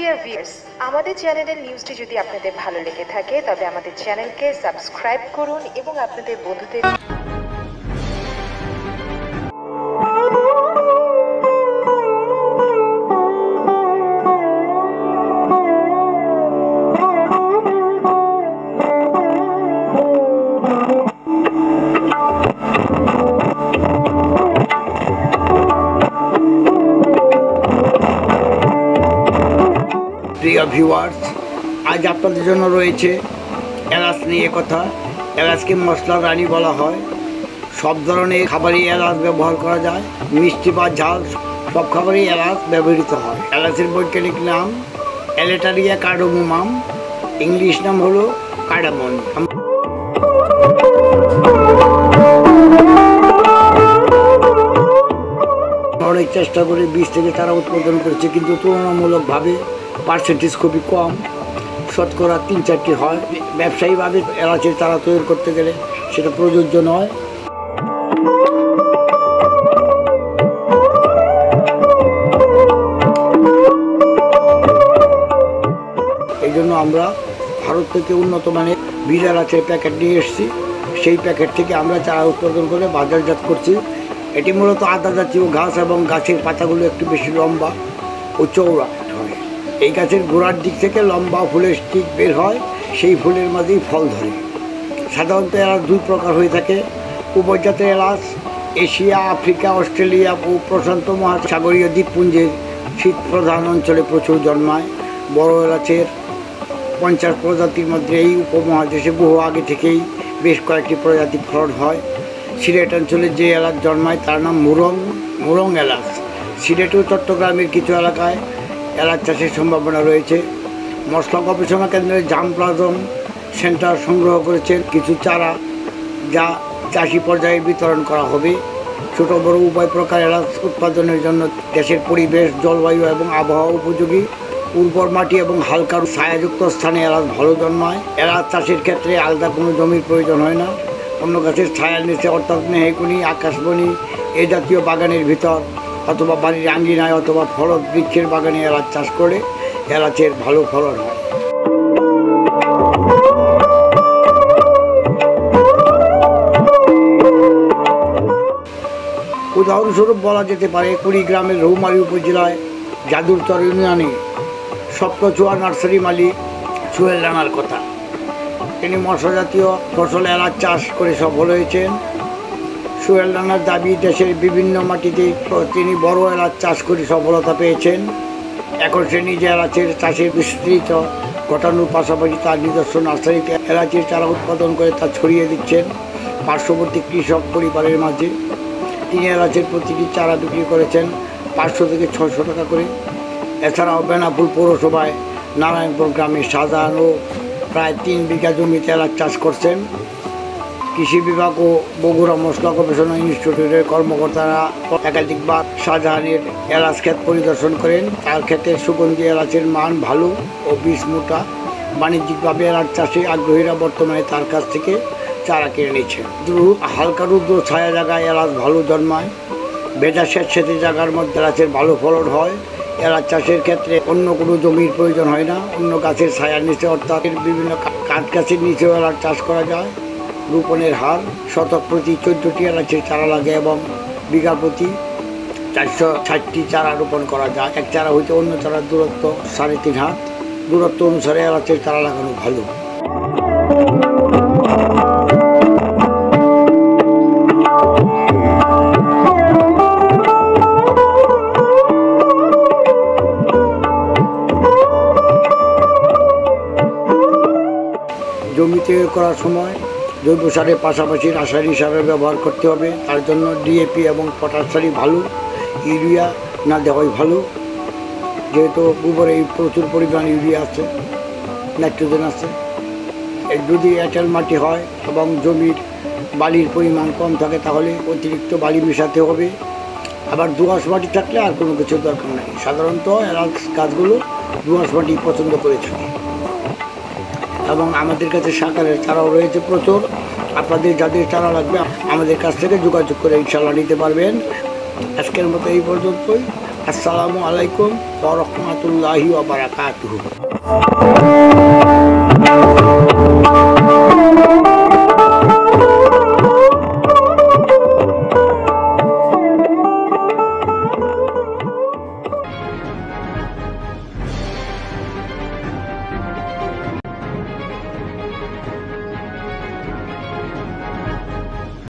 Dear viewers, আমাদের চ্যানেলের নিউজটি যদি আপনাদের ভালো লেগে থাকে তবে আমাদের চ্যানেলকে সাবস্ক্রাইব করুন এবং আপনাদের বন্ধুদের প্রিয় ভিউয়ার্স, আজ আপনাদের জন্য রয়েছে এলাচ নিয়ে কথা। এলাচকে মশলার রানী বলা হয়। সব ধরনের খাবারই এলাচ ব্যবহার করা যায়। মিষ্টি বা ঝাল সব খাবারই এলাচ ব্যবহৃত হয়। এলাচের বৈজ্ঞানিক নাম এলেটারিয়া কার্ডামোমাম, ইংলিশ নাম হলো কার্ডামন। অনেক চেষ্টা করে বীজ থেকে তারা উৎপাদন করেছে, কিন্তু তুলনামূলকভাবে পার্সেন্টেজ খুবই কম, শতকরা 3-4টি হয়। ব্যবসায়ীভাবে এলাচের চারা তৈরি করতে গেলে সেটা প্রযোজ্য নয়। এই জন্য আমরা ভারত থেকে উন্নত মানের বীজ এলাচের প্যাকেট নিয়ে এসেছি। সেই প্যাকেট থেকে আমরা চারা উৎপাদন করে বাজারজাত করছি। এটি মূলত আদা জাতীয় ঘাস এবং গাছের পাতাগুলো একটু বেশি লম্বা ও চওড়া হয়। এই গাছের গোড়ার দিক থেকে লম্বা ফুলের স্টিক বের হয়, সেই ফুলের মাঝেই ফল ধরে। সাধারণত এলাচ দুই প্রকার হয়ে থাকে। উপজাতের এলাচ এশিয়া, আফ্রিকা, অস্ট্রেলিয়া ও প্রশান্ত মহাসাগরীয় দ্বীপপুঞ্জের শীত প্রধান অঞ্চলে প্রচুর জন্মায়। বড় এলাচের 50 প্রজাতির মধ্যে এই উপমহাদেশে বহু আগে থেকেই বেশ কয়েকটি প্রজাতি ফলন হয়। সিলেট অঞ্চলে যে এলাচ জন্মায় তার নাম মুরং এলাচ। সিলেট ও চট্টগ্রামের কিছু এলাকায় এলাচ চাষের সম্ভাবনা রয়েছে। মশলা গবেষণা কেন্দ্রের জামপ্লাজম সেন্টার সংগ্রহ করেছেন কিছু চারা, যা চাষি পর্যায়ে বিতরণ করা হবে। ছোট বড় উভয় প্রকার এলাচ উৎপাদনের জন্য দেশের পরিবেশ, জলবায়ু এবং আবহাওয়া উপযোগী। উর্বর মাটি এবং হালকা ছায়াযুক্ত স্থানে এলাচ ভালো জন্মায়। এলাচ চাষের ক্ষেত্রে আলাদা কোনো জমির প্রয়োজন হয় না। অন্য গাছের ছায়ার নিচে, অর্থাৎ মেহগনি, আকাশবনি এ জাতীয় বাগানের ভিতর অথবা বাড়ির আঙ্গিনায় অথবা ফলদ বৃক্ষের বাগানে এলাচ চাষ করে এলাচের ভালো ফলন হয়। উদাহরণস্বরূপ বলা যেতে পারে কুড়িগ্রামের রৌমারী উপজেলায় যাদুরচর ইউনিয়নে সপ্তচুয়া নার্সারি মালিক সোহেল রানার কথা। তিনি মশলা জাতীয় ফসল এলাচ চাষ করে সফল হয়েছেন। সোহেল রানার দাবি, দেশের বিভিন্ন মাটিতে তিনি বড় এলাচ চাষ করে সফলতা পেয়েছেন। এখন সে নিজে এলাচের চাষের বিস্তৃত ঘটানোর পাশাপাশি তার নিজস্ব নার্সারিতে এলাচের চারা উৎপাদন করে তা ছড়িয়ে দিচ্ছেন পার্শ্ববর্তী কৃষক পরিবারের মাঝে। তিনি এলাচের প্রতিটি চারা বিক্রি করেছেন 500 থেকে 600 টাকা করে। এছাড়াও বেনাপুর পৌরসভায় নারায়ণপুর গ্রামে শাহজাহানও প্রায় 3 বিঘা জমিতে এলাচ চাষ করছেন। কৃষি বিভাগ ও বগুড়া মশলা গবেষণা ইনস্টিটিউটের কর্মকর্তারা একাধিকবার শাহজাহানের এলাচ ক্ষেত পরিদর্শন করেন। তার ক্ষেতে সুগন্ধি এলাচের মান ভালো ও বীজ মোটা। বাণিজ্যিকভাবে এলাচ চাষে আগ্রহীরা বর্তমানে তার কাছ থেকে চারা কিনে নিচ্ছেন। হালকা রুদ্র ছায়া জায়গায় এলাচ ভালো জন্মায়। ভেজা স্যাঁতস্যাঁতে জায়গার মধ্যে এলাচের ভালো ফলন হয়। এলাচ চাষের ক্ষেত্রে অন্য কোনো জমির প্রয়োজন হয় না। অন্য গাছের ছায়ার নিচে, অর্থাৎ বিভিন্ন কাঠ গাছের নিচেও এলাচ চাষ করা যায়। রোপণের হার শতক প্রতি 14টি এলাচের চারা লাগে এবং বিঘা প্রতি 460টি চারা রোপণ করা যায়। এক চারা হইতে অন্য চারার দূরত্ব 3.5 হাত। দূরত্ব অনুসারে এলাচের চারা লাগানো ভালো। জমি তৈরি করার সময় জৈব সারের পাশাপাশি রাসায়নিক সারের ব্যবহার করতে হবে। তার জন্য ডিএপি এবং পটাশ সারই ভালো, ইউরিয়া না দেওয়াই ভালো। যেহেতু গোবরে প্রচুর পরিমাণ ইউরিয়া আছে, নাইট্রোজেন আছে। যদি এঁটেল মাটি হয় এবং জমির বালির পরিমাণ কম থাকে তাহলে অতিরিক্ত বালি মেশাতে হবে। আবার দোআঁশ মাটি থাকলে আর কোনো কিছুর দরকার নেই। সাধারণত এলাচ গাছগুলো দোআঁশ মাটি পছন্দ করে থাকে। এবং আমাদের কাছে শাকারের চারাও রয়েছে প্রচুর। আপনাদের যাদের চারা লাগবে আমাদের কাছ থেকে যোগাযোগ করে ইনশাল্লাহ নিতে পারবেন। আজকের মতো এই পর্যন্তই। আসসালামু আলাইকুম ওয়া রাহমাতুল্লাহি ওয়া বারাকাতুহু।